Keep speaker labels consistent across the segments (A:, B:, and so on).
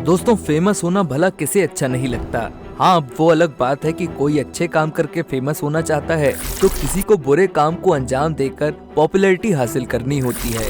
A: दोस्तों, फेमस होना भला किसे अच्छा नहीं लगता। हाँ, अब वो अलग बात है कि कोई अच्छे काम करके फेमस होना चाहता है तो किसी को बुरे काम को अंजाम देकर पॉपुलैरिटी हासिल करनी होती है।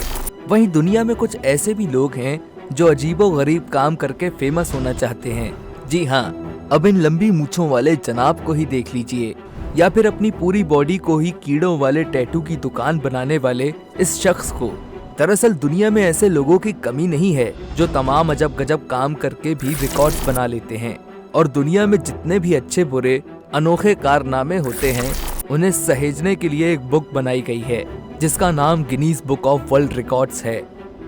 A: वहीं दुनिया में कुछ ऐसे भी लोग हैं जो अजीबोगरीब काम करके फेमस होना चाहते हैं। जी हाँ, अब इन लंबी मूंछों वाले जनाब को ही देख लीजिए, या फिर अपनी पूरी बॉडी को ही कीड़ों वाले टैटू की दुकान बनाने वाले इस शख्स को। दरअसल दुनिया में ऐसे लोगों की कमी नहीं है जो तमाम अजब गजब काम करके भी रिकॉर्ड्स बना लेते हैं। और दुनिया में जितने भी अच्छे बुरे अनोखे कारनामे होते हैं उन्हें सहेजने के लिए एक बुक बनाई गई है जिसका नाम Guinness book of world records है।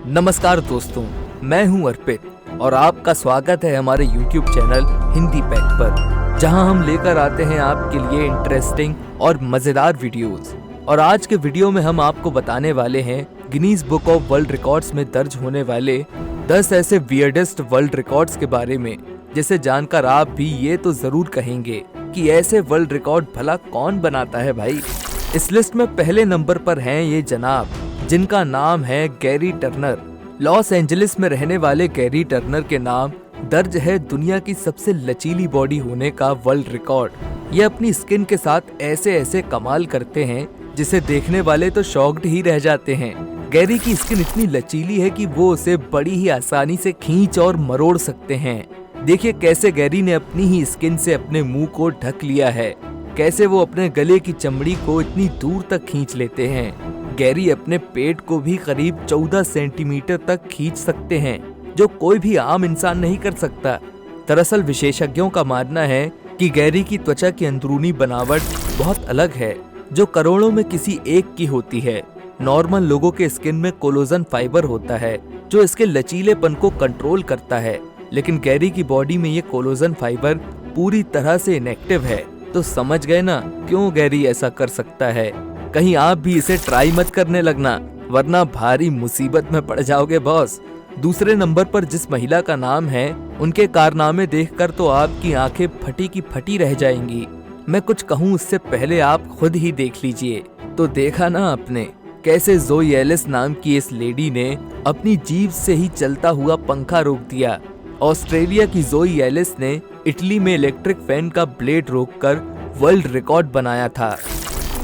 A: नमस्कार दोस्तों, मैं हूं अर्पित और आपका स्वागत है हमारे YouTube चैनल हिंदी पैक पर, जहां हम लेकर आते हैं आपके लिए इंटरेस्टिंग और मजेदार वीडियोस। और आज के वीडियो में हम आपको बताने वाले हैं Guinness book of world records में दर्ज होने वाले 10 ऐसे वियर्डेस्ट वर्ल्ड रिकॉर्ड्स के बारे में, जिसे जानकर आप भी ये तो जरूर कहेंगे कि ऐसे वर्ल्ड रिकॉर्ड भला कौन बनाता है भाई। इस लिस्ट में पहले नंबर पर हैं ये जनाब, जिनका नाम है गैरी टर्नर। लॉस एंजलिस में रहने वाले गैरी टर्नर के नाम दर्ज है दुनिया की सबसे लचीली बॉडी होने का वर्ल्ड रिकॉर्ड। ये अपनी स्किन के साथ ऐसे ऐसे कमाल करते हैं जिसे देखने वाले तो शॉक्ड ही रह जाते हैं। गैरी की स्किन इतनी लचीली है कि वो उसे बड़ी ही आसानी से खींच और मरोड़ सकते हैं। देखिए कैसे गैरी ने अपनी ही स्किन से अपने मुंह को ढक लिया है, कैसे वो अपने गले की चमड़ी को इतनी दूर तक खींच लेते हैं। गैरी अपने पेट को भी करीब 14 सेंटीमीटर तक खींच सकते हैं, जो कोई भी आम इंसान नहीं कर सकता। दरअसल विशेषज्ञों का मानना है कि गैरी की त्वचा की अंदरूनी बनावट बहुत अलग है, जो करोड़ों में किसी एक की होती है। नॉर्मल लोगों के स्किन में कोलेजन फाइबर होता है जो इसके लचीलेपन को कंट्रोल करता है, लेकिन गैरी की बॉडी में ये कोलेजन फाइबर पूरी तरह से इनएक्टिव है। तो समझ गए ना क्यों गैरी ऐसा कर सकता है। कहीं आप भी इसे ट्राई मत करने लगना, वरना भारी मुसीबत में पड़ जाओगे बॉस। दूसरे नंबर पर जिस महिला का नाम है, उनके कारनामे देखकर तो आपकी आंखें फटी की फटी रह जाएंगी। मैं कुछ कहूँ उससे पहले आप खुद ही देख लीजिए। तो देखा ना आपने कैसे ज़ोई एलिस नाम की इस लेडी ने अपनी जीभ से ही चलता हुआ पंखा रोक दिया। ऑस्ट्रेलिया की ज़ोई एलिस ने इटली में इलेक्ट्रिक फैन का ब्लेड रोककर वर्ल्ड रिकॉर्ड बनाया था।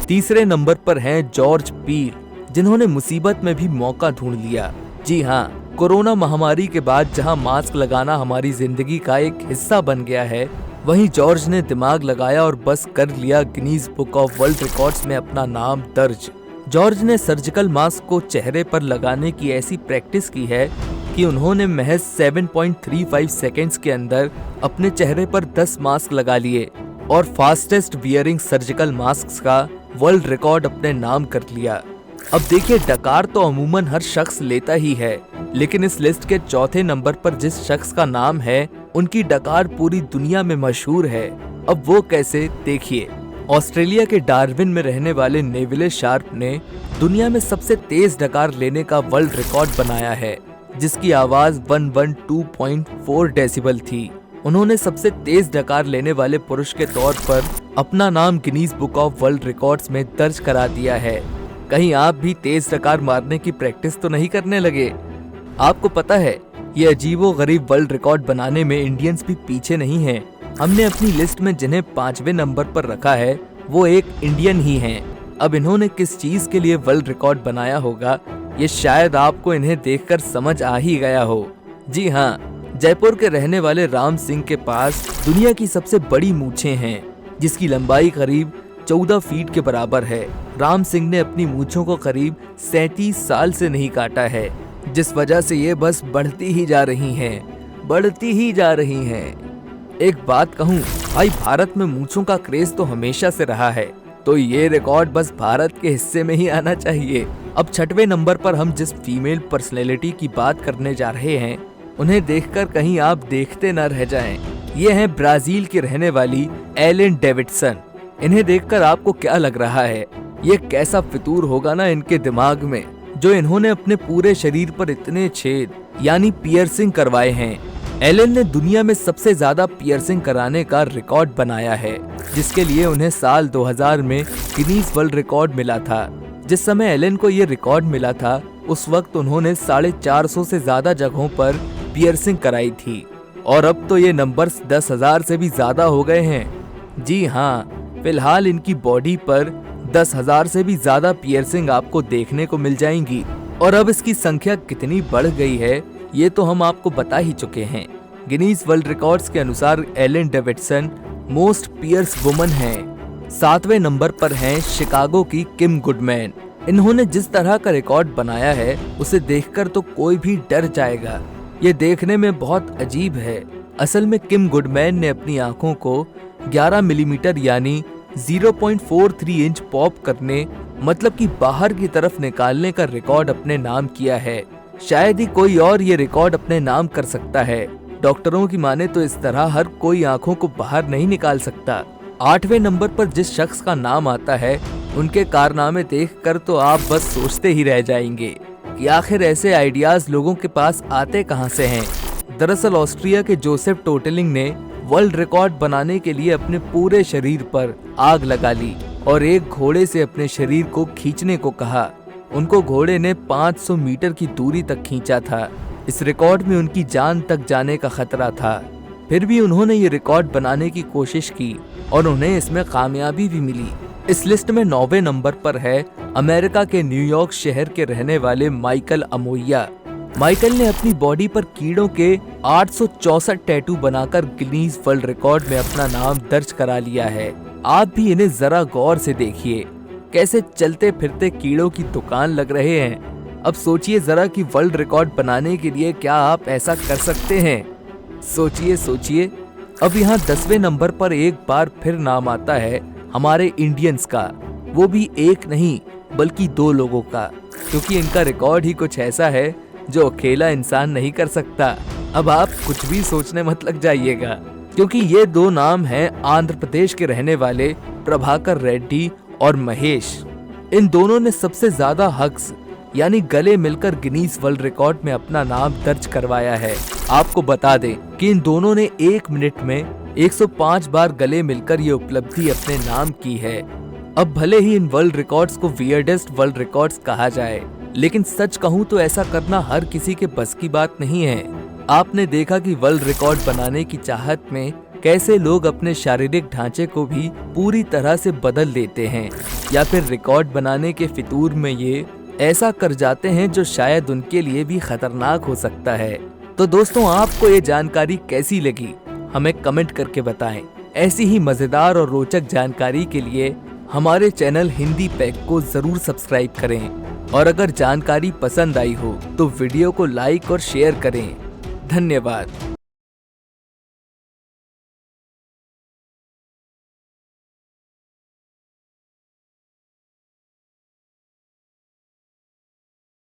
A: तीसरे नंबर पर हैं जॉर्ज पील, जिन्होंने मुसीबत में भी मौका ढूंढ लिया। जी हाँ, कोरोना महामारी के बाद जहां मास्क लगाना हमारी जिंदगी का एक हिस्सा बन गया है, वहीं जॉर्ज ने दिमाग लगाया और बस कर लिया Guinness book of world records में अपना नाम दर्ज। जॉर्ज ने सर्जिकल मास्क को चेहरे पर लगाने की ऐसी प्रैक्टिस की है कि उन्होंने महज 7.35 सेकेंड्स के अंदर अपने चेहरे पर 10 मास्क लगा लिए और फास्टेस्ट वियरिंग सर्जिकल मास्क का वर्ल्ड रिकॉर्ड अपने नाम कर लिया। अब देखिए, डकार तो अमूमन हर शख्स लेता ही है, लेकिन इस लिस्ट के चौथे नंबर पर जिस शख्स का नाम है, उनकी डकार पूरी दुनिया में मशहूर है। अब वो कैसे, देखिए। ऑस्ट्रेलिया के डार्विन में रहने वाले नेविले शार्प ने दुनिया में सबसे तेज डकार लेने का वर्ल्ड रिकॉर्ड बनाया है, जिसकी आवाज 112.4 डेसिबल थी। उन्होंने सबसे तेज डकार लेने वाले पुरुष के तौर पर अपना नाम Guinness book of world records में दर्ज करा दिया है। कहीं आप भी तेज डकार मारने की प्रैक्टिस तो नहीं करने लगे? आपको पता है, ये अजीबो गरीब वर्ल्ड रिकॉर्ड बनाने में इंडियंस भी पीछे नहीं हैं। हमने अपनी लिस्ट में जिन्हें 5वें नंबर पर रखा है, वो एक इंडियन ही हैं। अब इन्होंने किस चीज के लिए वर्ल्ड रिकॉर्ड बनाया होगा, ये शायद आपको इन्हें देखकर समझ आ ही गया हो। जी हाँ, जयपुर के रहने वाले राम सिंह के पास दुनिया की सबसे बड़ी मूछें हैं, जिसकी लंबाई करीब 14 फीट के बराबर है। राम सिंह ने अपनी मूछों को करीब 37 साल से नहीं काटा है, जिस वजह से ये बस बढ़ती ही जा रही हैं। एक बात कहूँ भाई, भारत में मूंछों का क्रेज तो हमेशा से रहा है, तो ये रिकॉर्ड बस भारत के हिस्से में ही आना चाहिए। अब 6वें नंबर पर हम जिस फीमेल पर्सनैलिटी की बात करने जा रहे हैं, उन्हें देखकर कहीं आप देखते न रह जाएं। ये हैं ब्राजील की रहने वाली एलेन डेविडसन। इन्हें देखकर आपको क्या लग रहा है? ये कैसा फितूर होगा ना इनके दिमाग में, जो इन्होंने अपने पूरे शरीर पर इतने छेद यानी पियर्सिंग करवाए हैं। एलेन ने दुनिया में सबसे ज्यादा पियर्सिंग कराने का रिकॉर्ड बनाया है, जिसके लिए उन्हें साल 2000 में गिनीज वर्ल्ड रिकॉर्ड मिला था। जिस समय एलेन को ये रिकॉर्ड मिला था, उस वक्त उन्होंने 450 से ज्यादा जगहों पर पियर्सिंग कराई थी। और अब तो ये नंबर्स 10,000 से भी ज्यादा हो गए हैं। जी हाँ, फिलहाल इनकी बॉडी पर 10,000 से भी ज्यादा पियर्सिंग आपको देखने को मिल जाएंगी। और अब इसकी संख्या कितनी बढ़ गई है ये तो हम आपको बता ही चुके हैं। गिनीज वर्ल्ड रिकॉर्ड्स के अनुसार Elaine Davidson most pierced woman हैं। 7वें नंबर पर हैं शिकागो की किम गुडमैन। इन्होंने जिस तरह का रिकॉर्ड बनाया है उसे देखकर तो कोई भी डर जाएगा। ये देखने में बहुत अजीब है। असल में किम गुडमैन ने अपनी आंखों को 11 मिलीमीटर यानी 0.43 इंच पॉप करने मतलब कि बाहर की तरफ निकालने का रिकॉर्ड अपने नाम किया है। शायद ही कोई और ये रिकॉर्ड अपने नाम कर सकता है। डॉक्टरों की माने तो इस तरह हर कोई आंखों को बाहर नहीं निकाल सकता। 8वें नंबर पर जिस शख्स का नाम आता है उनके कारनामे देखकर तो आप बस सोचते ही रह जाएंगे कि आखिर ऐसे आइडियाज लोगों के पास आते कहां से हैं। दरअसल ऑस्ट्रिया के जोसेफ टोटलिंग ने वर्ल्ड रिकॉर्ड बनाने के लिए अपने पूरे शरीर पर आग लगा ली और एक घोड़े से अपने शरीर को खींचने को कहा। उनको घोड़े ने 500 मीटर की दूरी तक खींचा था। इस रिकॉर्ड में उनकी जान तक जाने का खतरा था, फिर भी उन्होंने ये रिकॉर्ड बनाने की कोशिश की और उन्हें इसमें कामयाबी भी मिली। इस लिस्ट में 9वें नंबर पर है अमेरिका के न्यूयॉर्क शहर के रहने वाले माइकल अमोया। माइकल ने अपनी बॉडी पर कीड़ों के 864 टैटू बनाकर गिनीज वर्ल्ड रिकॉर्ड में अपना नाम दर्ज करा लिया है। आप भी इन्हें जरा गौर से देखिए, कैसे चलते फिरते कीड़ों की दुकान लग रहे हैं। अब सोचिए जरा कि वर्ल्ड रिकॉर्ड बनाने के लिए क्या आप ऐसा कर सकते हैं? सोचिए सोचिए। अब यहाँ 10वें नंबर पर एक बार फिर नाम आता है हमारे इंडियंस का, वो भी एक नहीं बल्कि 2 लोगों का, क्योंकि इनका रिकॉर्ड ही कुछ ऐसा है जो अकेला इंसान नहीं कर सकता। अब आप कुछ भी सोचने मत लग जाइएगा, क्योंकि ये 2 नाम हैं आंध्र प्रदेश के रहने वाले प्रभाकर रेड्डी और महेश। इन दोनों ने सबसे ज्यादा हग्स यानी गले मिलकर गिनीज वर्ल्ड रिकॉर्ड में अपना नाम दर्ज करवाया है। आपको बता दें कि इन दोनों ने 1 मिनट में 105 बार गले मिलकर ये उपलब्धि अपने नाम की है। अब भले ही इन वर्ल्ड रिकॉर्ड्स को वियर्डेस्ट वर्ल्ड रिकॉर्ड्स कहा जाए, लेकिन सच कहूँ तो ऐसा करना हर किसी के बस की बात नहीं है। आपने देखा कि वर्ल्ड रिकॉर्ड बनाने की चाहत में कैसे लोग अपने शारीरिक ढांचे को भी पूरी तरह से बदल देते हैं, या फिर रिकॉर्ड बनाने के फितूर में ये ऐसा कर जाते हैं जो शायद उनके लिए भी खतरनाक हो सकता है। तो दोस्तों, आपको ये जानकारी कैसी लगी हमें कमेंट करके बताएं। ऐसी ही मजेदार और रोचक जानकारी के लिए हमारे चैनल हिंदी पैक को जरूर सब्सक्राइब करें, और अगर जानकारी पसंद आई हो तो वीडियो को लाइक और शेयर करें। धन्यवाद।